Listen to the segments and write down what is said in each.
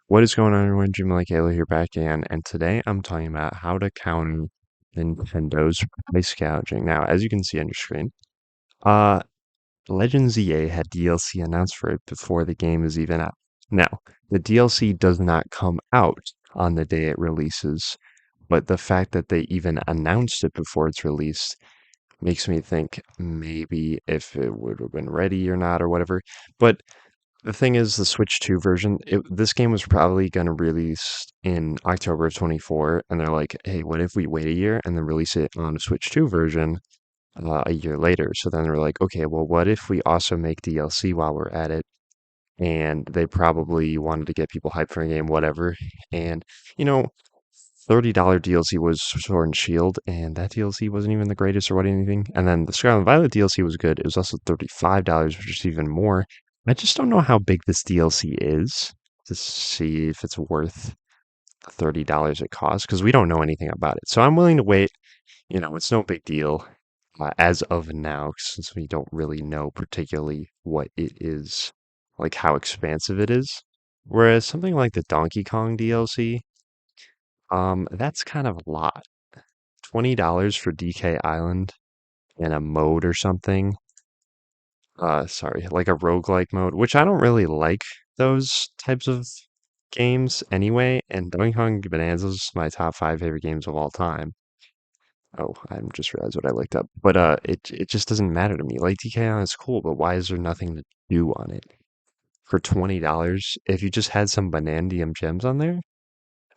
What is going on, everyone? Jim like Halo here back again, and today I'm talking about how to counter Nintendo's price gouging. Now, as you can see on your screen, uh, Legends EA had DLC announced for it before the game is even out. Now, the DLC does not come out on the day it releases, but the fact that they even announced it before it's released makes me think maybe if it would have been ready or not or whatever. But the thing is, the Switch 2 version, this game was probably going to release in October of 24, and they're like, hey, what if we wait a year and then release it on a Switch 2 version a year later? So then they're like, okay, well, what if we also make DLC while we're at it? And they probably wanted to get people hyped for a game, whatever. And, you know, $30 DLC was Sword and Shield, and that DLC wasn't even the greatest or what anything. And then the Scarlet and Violet DLC was good. It was also $35, which is even more. I just don't know how big this DLC is to see if it's worth the $30 it costs because we don't know anything about it. So I'm willing to wait. It's no big deal as of now since we don't really know particularly what it is, like how expansive it is. Whereas something like the Donkey Kong DLC, that's kind of a lot. $20 for DK Island and a mode or something. Sorry, like a roguelike mode, which I don't really like those types of games anyway. And Donkey Kong Bonanza is my top five favorite games of all time. Oh, I just realized what I looked up. But it just doesn't matter to me. Like DK Island is cool, but why is there nothing to do on it for $20? If you just had some Banandium gems on there,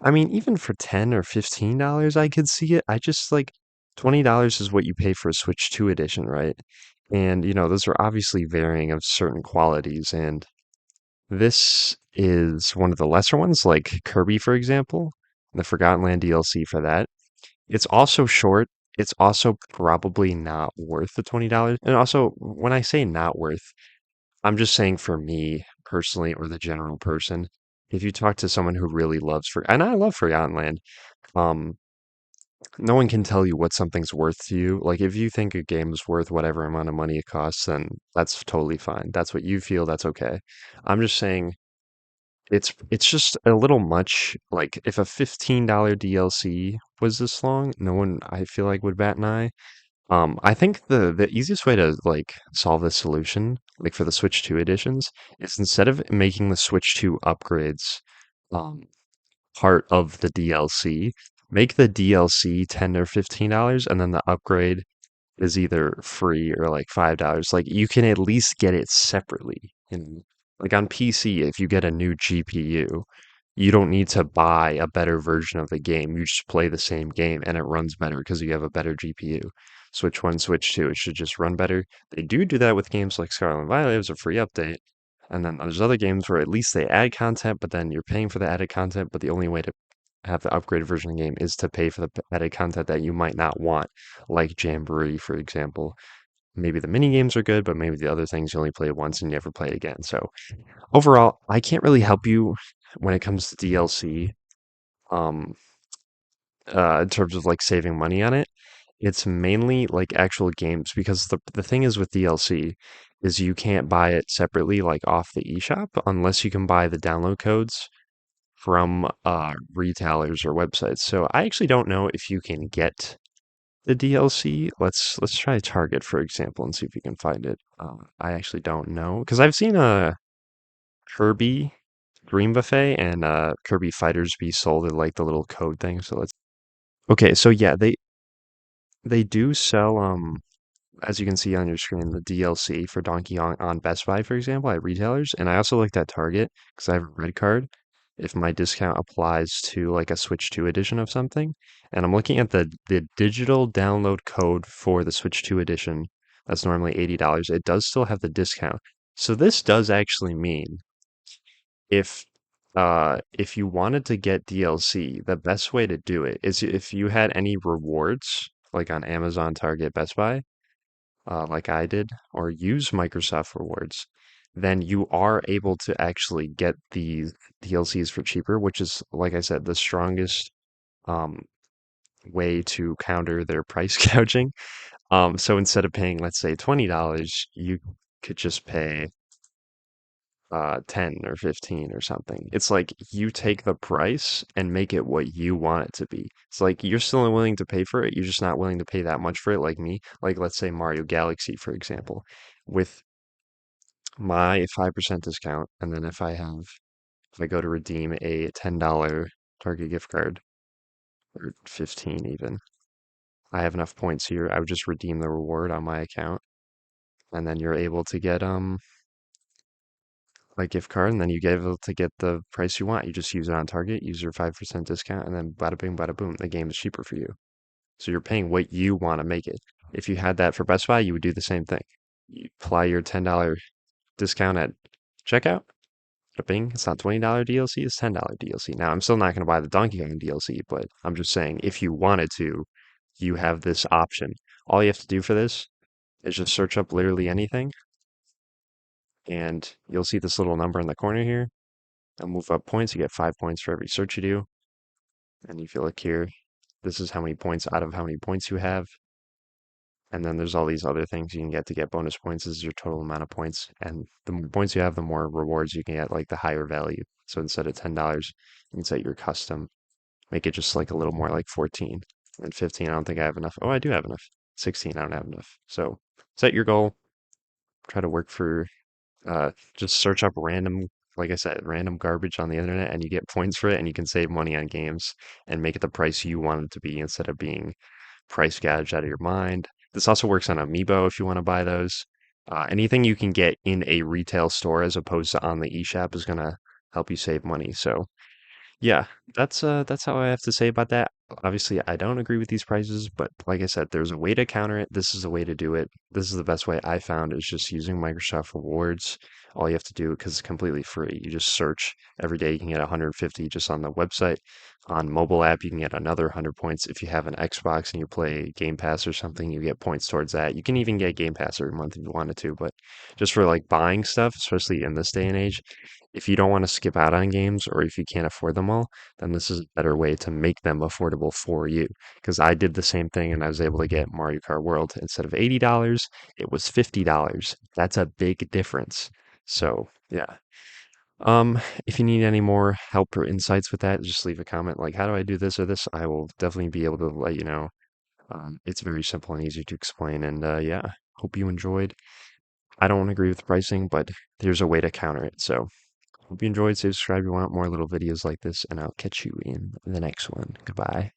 I mean, even for 10 or $15, I could see it. I just like $20 is what you pay for a Switch 2 edition, right? And, those are obviously varying of certain qualities. And this is one of the lesser ones, like Kirby, for example, the Forgotten Land DLC for that. It's also short. It's also probably not worth the $20. And also, when I say not worth, I'm just saying for me personally or the general person, if you talk to someone who really loves and I love Forgotten Land, um, no one can tell you what something's worth to you. Like if you think a game is worth whatever amount of money it costs, then that's totally fine. That's what you feel, that's okay. I'm just saying it's just a little much. Like if a $15 DLC was this long, no one I feel like would bat an eye. I think the easiest way to like solve this solution, like for the Switch 2 editions, is instead of making the Switch 2 upgrades um part of the DLC, make the DLC $10 or $15 and then the upgrade is either free or like $5. Like you can at least get it separately. Like on PC, if you get a new GPU, you don't need to buy a better version of the game. You just play the same game and it runs better because you have a better GPU. Switch 1, Switch 2, it should just run better. They do that with games like Scarlet and Violet. It was a free update. And then there's other games where at least they add content, but then you're paying for the added content, but the only way to have the upgraded version of the game is to pay for the added content that you might not want, like Jamboree, for example. Maybe the mini games are good, but maybe the other things you only play once and you never play it again. So overall, I can't really help you when it comes to DLC, um, in terms of like saving money on it. It's mainly like actual games because the thing is with DLC is you can't buy it separately like off the eShop unless you can buy the download codes from retailers or websites. So I actually don't know if you can get the DLC. Let's try Target for example and see if we can find it. I actually don't know because I've seen a Kirby Dream Buffet and Kirby Fighters be sold at like the little code thing. So let's. Okay, so yeah, they do sell as you can see on your screen the DLC for Donkey Kong on Best Buy, for example, at retailers. And I also looked at Target because I have a red card. If my discount applies to like a Switch 2 edition of something, and I'm looking at the digital download code for the Switch 2 edition, that's normally $80. It does still have the discount. So this does actually mean if if you wanted to get DLC, the best way to do it is if you had any rewards like on Amazon, Target, Best Buy, like I did, or use Microsoft Rewards, then you are able to actually get these DLCs for cheaper, which is, like I said, the strongest um, way to counter their price gouging. So instead of paying, let's say, $20, you could just pay 10 or 15 or something. It's like you take the price and make it what you want it to be. It's like you're still willing to pay for it. You're just not willing to pay that much for it, like me. Like, let's say Mario Galaxy, for example, with my 5% discount. And then if I go to redeem a $10 Target gift card, or 15 even, I have enough points here. I would just redeem the reward on my account. And then you're able to get, like gift card, and then you get able to get the price you want. You just use it on Target, use your 5% discount, and then bada bing, bada boom, the game is cheaper for you. So you're paying what you want to make it. If you had that for Best Buy, you would do the same thing. You apply your $10 discount at checkout. Bada bing, it's not $20 DLC, it's $10 DLC. Now, I'm still not going to buy the Donkey Kong DLC, but I'm just saying if you wanted to, you have this option. All you have to do for this is just search up literally anything, and you'll see this little number in the corner here. I'll move up points. You get 5 points for every search you do. And if you look here, this is how many points out of how many points you have. And then there's all these other things you can get to get bonus points. This is your total amount of points. And the more points you have, the more rewards you can get, like the higher value. So instead of $10, you can set your custom, make it just like a little more like 14. And 15, I don't think I have enough. Oh, I do have enough. 16, I don't have enough. So set your goal. Try to work for just search up random, like I said, random garbage on the internet, and you get points for it, and you can save money on games and make it the price you want it to be instead of being price gouged out of your mind. This also works on Amiibo if you want to buy those. Anything you can get in a retail store as opposed to on the eShop is gonna help you save money. So yeah, that's how I have to say about that. Obviously, I don't agree with these prices, but like I said, there's a way to counter it. This is a way to do it. This is the best way I found is just using Microsoft Rewards. All you have to do, because it's completely free, you just search every day. You can get 150 just on the website. On mobile app, you can get another 100 points. If you have an Xbox and you play Game Pass or something, you get points towards that. You can even get Game Pass every month if you wanted to, but just for like buying stuff, especially in this day and age, if you don't want to skip out on games or if you can't afford them all, then this is a better way to make them affordable for you. Because I did the same thing and I was able to get Mario Kart World instead of $80, it was $50. That's a big difference. So, yeah. If you need any more help or insights with that, just leave a comment like, how do I do this or this? I will definitely be able to let you know. It's very simple and easy to explain. And yeah, hope you enjoyed. I don't agree with pricing, but there's a way to counter it. So, hope you enjoyed. Subscribe if you want more little videos like this, and I'll catch you in the next one. Goodbye.